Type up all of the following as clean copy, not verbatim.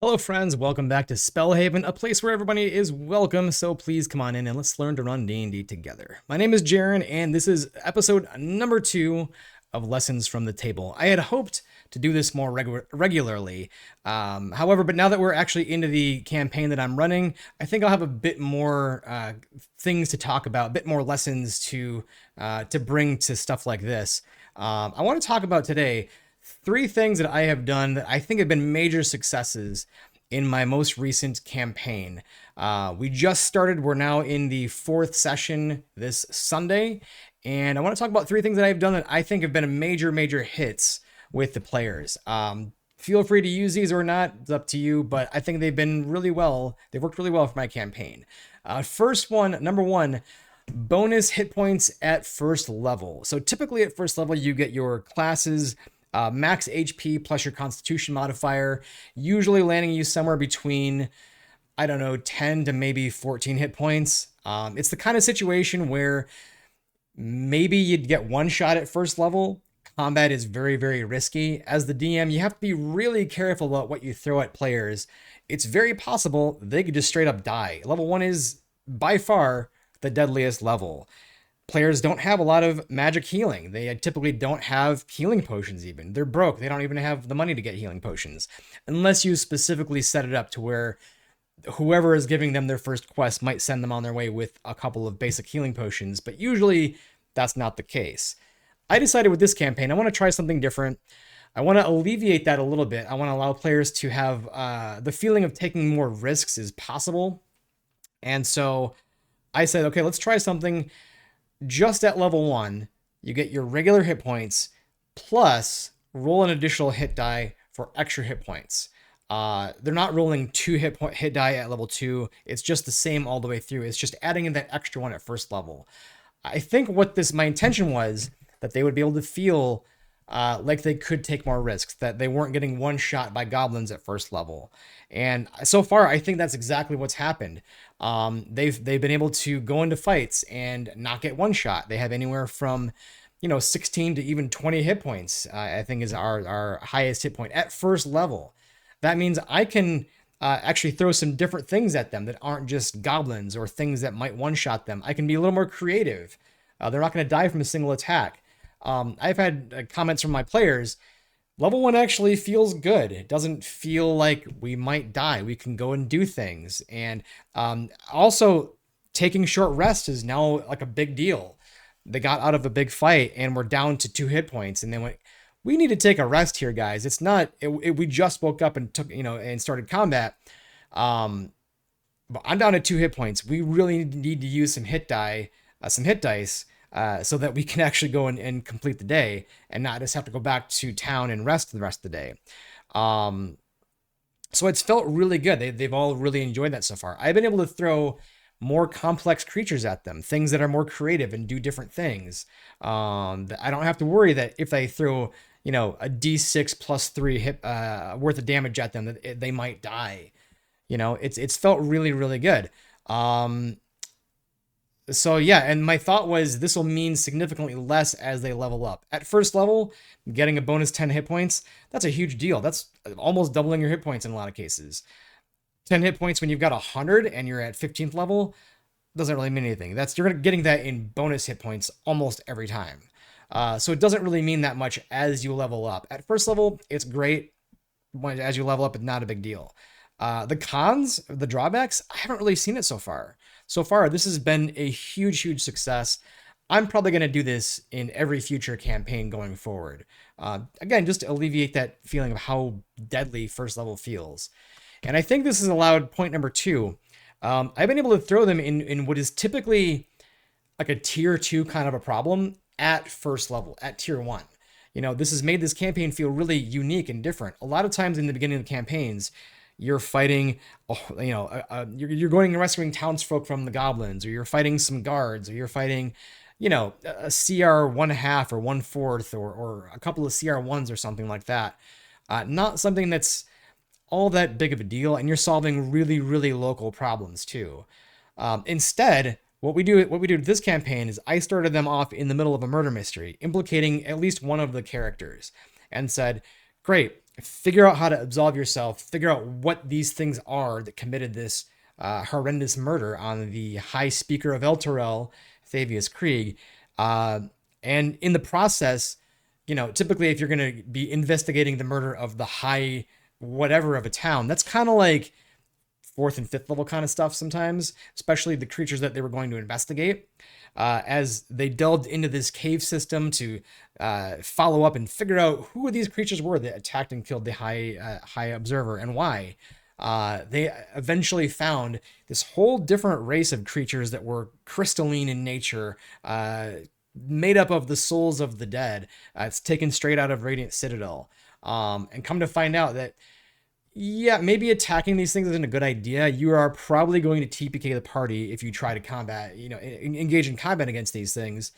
Hello friends, welcome back to Spellhaven, a place where everybody is welcome, so please come on in and let's learn to run D&D together. My name is Jaren, and this is episode number 2 of Lessons from the Table. I had hoped to do this more regularly, however, but now that we're actually into the campaign that I'm running, I think I'll have a bit more things to talk about, a bit more lessons to bring to stuff like this. I want to talk about today 3 things that I have done that I think have been major successes in my most recent campaign. We just started. We're now in the 4th session this Sunday, and I want to talk about 3 things that I've done that I think have been major hits with the players. Feel free to use these or not. It's up to you, but I think they've been really well. They've worked really well for my campaign. First one, number 1, bonus hit points at first level. So typically at first level, you get your classes max HP plus your Constitution modifier, usually landing you somewhere between, I don't know, 10 to maybe 14 hit points. It's the kind of situation where maybe you'd get one shot at first level. Combat is very risky. As the DM, you have to be really careful about what you throw at players. It's very possible they could just straight up die. Level 1 is by far the deadliest level. Players don't have a lot of magic healing. They typically don't have healing potions even. They're broke. They don't even have the money to get healing potions. Unless you specifically set it up to where whoever is giving them their first quest might send them on their way with a couple of basic healing potions, but usually that's not the case. I decided with this campaign, I want to try something different. I want to alleviate that a little bit. I want to allow players to have the feeling of taking more risks as possible. And so I said, okay, let's try something. Just at level 1, you get your regular hit points, plus roll an additional hit die for extra hit points. They're not rolling 2 hit die at level 2. It's just the same all the way through. It's just adding in that extra one at first level. I think my intention was that they would be able to feel like they could take more risks, that they weren't getting one shot by goblins at first level. And so far, I think that's exactly what's happened. They've been able to go into fights and not get one shot. They have anywhere from 16 to even 20 hit points. I think is our highest hit point at first level. That means I can actually throw some different things at them that aren't just goblins or things that might one shot them. I can be a little more creative. They're not going to die from a single attack. I've had comments from my players. Level 1 actually feels good. It doesn't feel like we might die. We can go and do things. And also, taking short rest is now like a big deal. They got out of a big fight and we're down to 2 hit points. And they went, we need to take a rest here, guys. It's not, we just woke up and took, and started combat. But I'm down to 2 hit points. We really need to use some hit dice. So that we can actually go and complete the day and not just have to go back to town and rest the rest of the day. So it's felt really good. They've all really enjoyed that so far. I've been able to throw more complex creatures at them, things that are more creative and do different things. That I don't have to worry that if they throw, a D6 plus 3 hit worth of damage at them, that they might die. It's felt really good. So yeah, and my thought was this will mean significantly less as they level up. At first level, getting a bonus 10 hit points, that's a huge deal. That's almost doubling your hit points in a lot of cases. 10 hit points when you've got 100 and you're at 15th level doesn't really mean anything. You're getting that in bonus hit points almost every time. So it doesn't really mean that much as you level up. At first level, it's great. As you level up, it's not a big deal. The cons, the drawbacks, I haven't really seen it so far. So far, this has been a huge success. I'm probably going to do this in every future campaign going forward. Again, just to alleviate that feeling of how deadly first level feels. And I think this has allowed point number 2. I've been able to throw them in what is typically like a tier 2 kind of a problem at first level, at tier 1. This has made this campaign feel really unique and different. A lot of times in the beginning of the campaigns, you're fighting, you're going and rescuing townsfolk from the goblins, or you're fighting some guards, or you're fighting, a CR 1/2 or 1/4 or a couple of CR 1s or something like that. Not something that's all that big of a deal, and you're solving really local problems too. Instead, what we do with this campaign is I started them off in the middle of a murder mystery, implicating at least one of the characters, and said, great, figure out how to absolve yourself, figure out what these things are that committed this horrendous murder on the High Speaker of Elturel, Thavius Krieg. Uh, and in the process, typically if you're going to be investigating the murder of the high whatever of a town, that's kind of like fourth and fifth level kind of stuff sometimes, especially the creatures that they were going to investigate. As they delved into this cave system to follow up and figure out who these creatures were that attacked and killed the High Observer and why. They eventually found this whole different race of creatures that were crystalline in nature, made up of the souls of the dead. It's taken straight out of Radiant Citadel. And come to find out that, yeah, maybe attacking these things isn't a good idea. You are probably going to TPK the party if you try to combat, engage in combat against these things.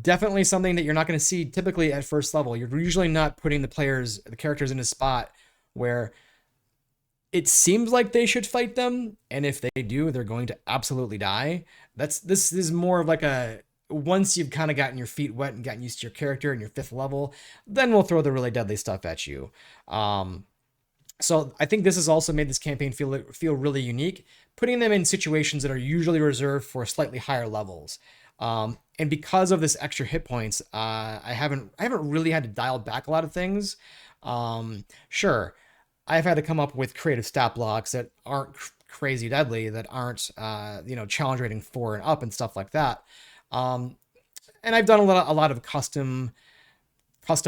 Definitely something that you're not going to see typically at first level. You're usually not putting the characters in a spot where it seems like they should fight them, and if they do, they're going to absolutely die. This is more of like a, once you've kind of gotten your feet wet and gotten used to your character and your fifth level, then we'll throw the really deadly stuff at you. So I think this has also made this campaign feel really unique, putting them in situations that are usually reserved for slightly higher levels. And because of this extra hit points, I haven't really had to dial back a lot of things. Sure, I've had to come up with creative stat blocks that aren't crazy deadly, that aren't challenge rating 4 and up and stuff like that. And I've done a lot of custom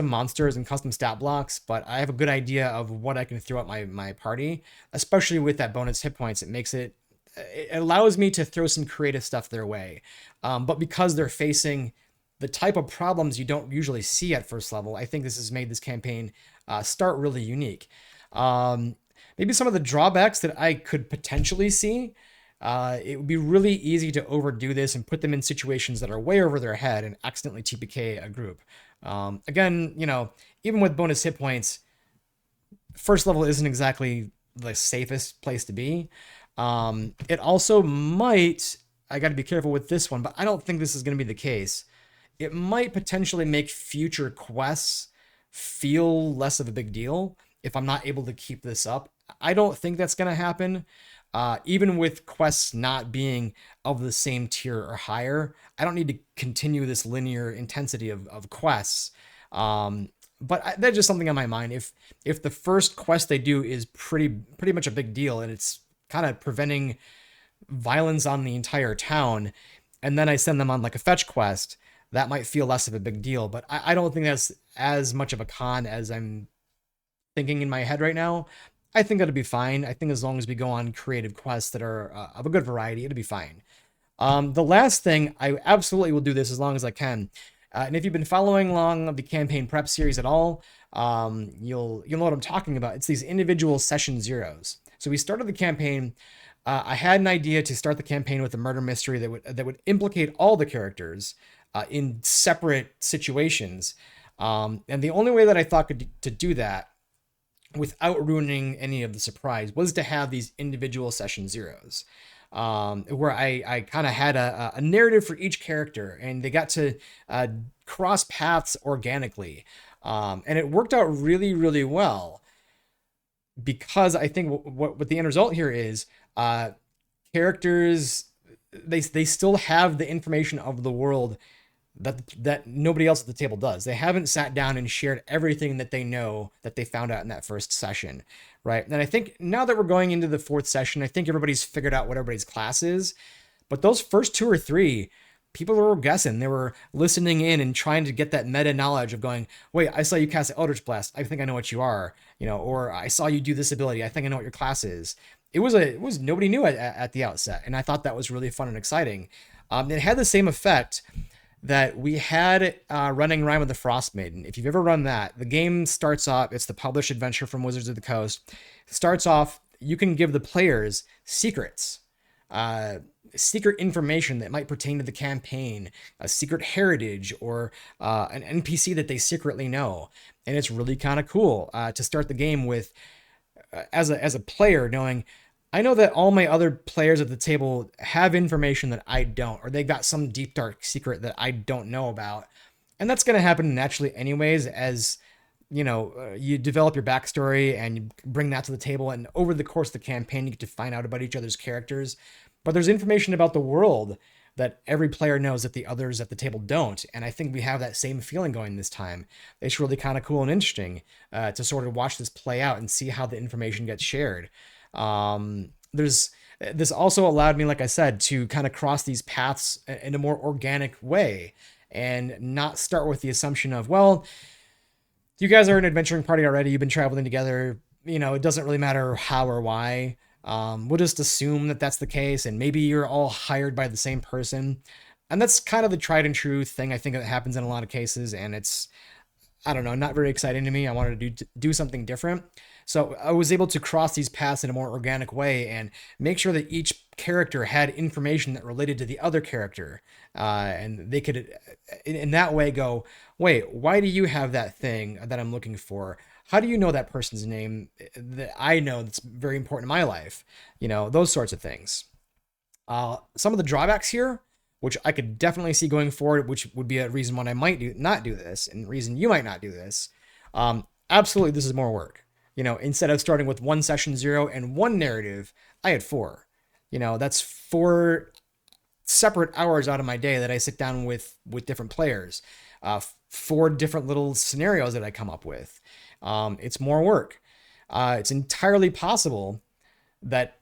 monsters and custom stat blocks, but I have a good idea of what I can throw at my party, especially with that bonus hit points. It allows me to throw some creative stuff their way. But because they're facing the type of problems you don't usually see at first level, I think this has made this campaign start really unique. Maybe some of the drawbacks that I could potentially see. It would be really easy to overdo this and put them in situations that are way over their head and accidentally TPK a group. Again, even with bonus hit points, first level isn't exactly the safest place to be. It also might, I got to be careful with this one, but I don't think this is going to be the case. It might potentially make future quests feel less of a big deal if I'm not able to keep this up. I don't think that's going to happen. Even with quests not being of the same tier or higher, I don't need to continue this linear intensity of quests. But that's just something on my mind. If the first quest they do is pretty much a big deal and it's kind of preventing violence on the entire town, and then I send them on like a fetch quest, that might feel less of a big deal. But I don't think that's as much of a con as I'm thinking in my head right now. I think that'll be fine. I think as long as we go on creative quests that are of a good variety, it'll be fine. The last thing, I absolutely will do this as long as I can. And if you've been following along the campaign prep series at all, you'll know what I'm talking about. It's these individual session zeros. So we started the campaign. I had an idea to start the campaign with a murder mystery that would implicate all the characters in separate situations. And the only way that I thought to do that without ruining any of the surprise was to have these individual session zeros, where I kind of had a narrative for each character and they got to cross paths organically. And it worked out really, really well, because I think what the end result here is characters, they still have the information of the world that nobody else at the table does. They haven't sat down and shared everything that they know that they found out in that first session, right? And I think now that we're going into the fourth session, I think everybody's figured out what everybody's class is. But those first 2 or 3, people were guessing. They were listening in and trying to get that meta knowledge of going, wait, I saw you cast Eldritch Blast. I think I know what you are, or I saw you do this ability. I think I know what your class is. It was nobody knew at the outset. And I thought that was really fun and exciting. It had the same effect that we had running Rime of the Frost Maiden. If you've ever run that, the game starts off, it's the published adventure from Wizards of the Coast. It starts off, you can give the players secrets, secret information that might pertain to the campaign, a secret heritage, or an NPC that they secretly know. And it's really kind of cool to start the game with, as a player, knowing, I know that all my other players at the table have information that I don't, or they've got some deep, dark secret that I don't know about. And that's going to happen naturally anyways, as you develop your backstory and you bring that to the table. And over the course of the campaign, you get to find out about each other's characters. But there's information about the world that every player knows that the others at the table don't. And I think we have that same feeling going this time. It's really kind of cool and interesting to sort of watch this play out and see how the information gets shared. There's This also allowed me, like I said, to kind of cross these paths in a more organic way and not start with the assumption of, well, you guys are an adventuring party already. You've been traveling together. It doesn't really matter how or why. We'll just assume that that's the case, and maybe you're all hired by the same person. And that's kind of the tried and true thing I think that happens in a lot of cases, and it's, I don't know, not very exciting to me. I wanted to do something different. So I was able to cross these paths in a more organic way and make sure that each character had information that related to the other character. And they could, in that way, go, wait, why do you have that thing that I'm looking for? How do you know that person's name that I know that's very important in my life? Those sorts of things. Some of the drawbacks here, which I could definitely see going forward, which would be a reason why I might not do this, and reason you might not do this. Absolutely, this is more work. Instead of starting with one session 0 and one narrative, I had 4. That's 4 separate hours out of my day that I sit down with different players. 4 different little scenarios that I come up with. It's more work. It's entirely possible that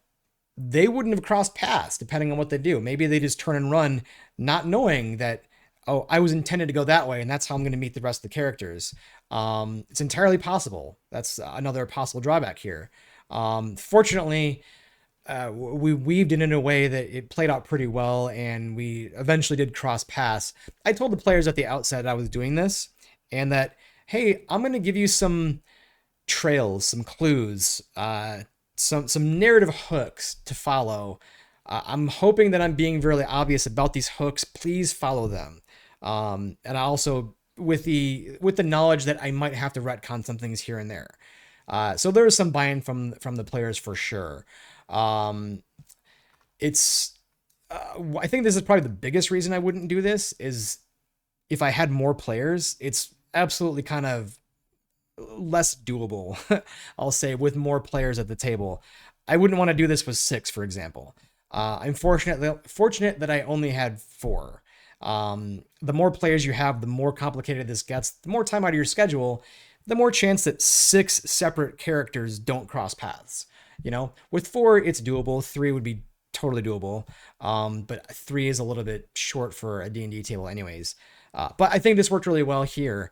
they wouldn't have crossed paths depending on what they do. Maybe they just turn and run, not knowing that, oh, I was intended to go that way, and that's how I'm going to meet the rest of the characters. It's entirely possible. That's another possible drawback here. Fortunately, we weaved it in a way that it played out pretty well, and we eventually did cross paths. I told the players at the outset I was doing this, and that, hey, I'm going to give you some trails, some clues, some narrative hooks to follow. I'm hoping that I'm being really obvious about these hooks. Please follow them. And I also, with the knowledge that I might have to retcon some things here and there. So there is some buy-in from the players for sure. It's I think this is probably the biggest reason I wouldn't do this is if I had more players, it's absolutely kind of less doable. I'll say, with more players at the table. I wouldn't want to do this with 6, for example. I'm fortunate that I only had 4. The more players you have, the more complicated this gets. The more time out of your schedule, the more chance that 6 separate characters don't cross paths. With 4, it's doable. 3 would be totally doable. But 3 is a little bit short for a D&D table anyways. But I think this worked really well here.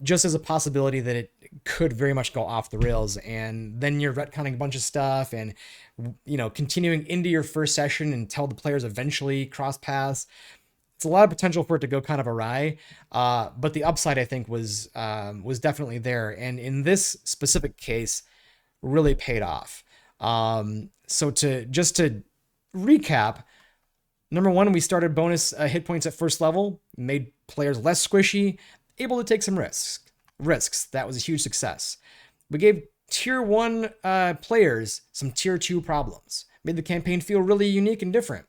Just as a possibility that it could very much go off the rails, and then you're retconning a bunch of stuff and, continuing into your first session until the players eventually cross paths. It's a lot of potential for it to go kind of awry. But the upside, I think, was definitely there. And in this specific case, really paid off. So to recap, number 1, we started bonus hit points at first level, made players less squishy, able to take some risks. That was a huge success. We gave tier 1 players some tier 2 problems, made the campaign feel really unique and different,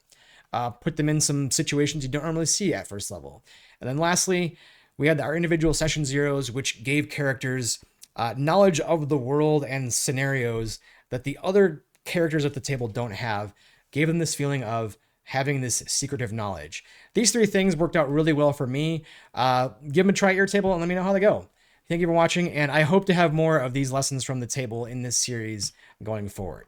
put them in some situations you don't normally see at first level. And then lastly, we had our individual session 0s, which gave characters knowledge of the world and scenarios that the other characters at the table don't have, gave them this feeling of having this secretive knowledge. These 3 things worked out really well for me. Give them a try at your table and let me know how they go. Thank you for watching, and I hope to have more of these lessons from the table in this series going forward.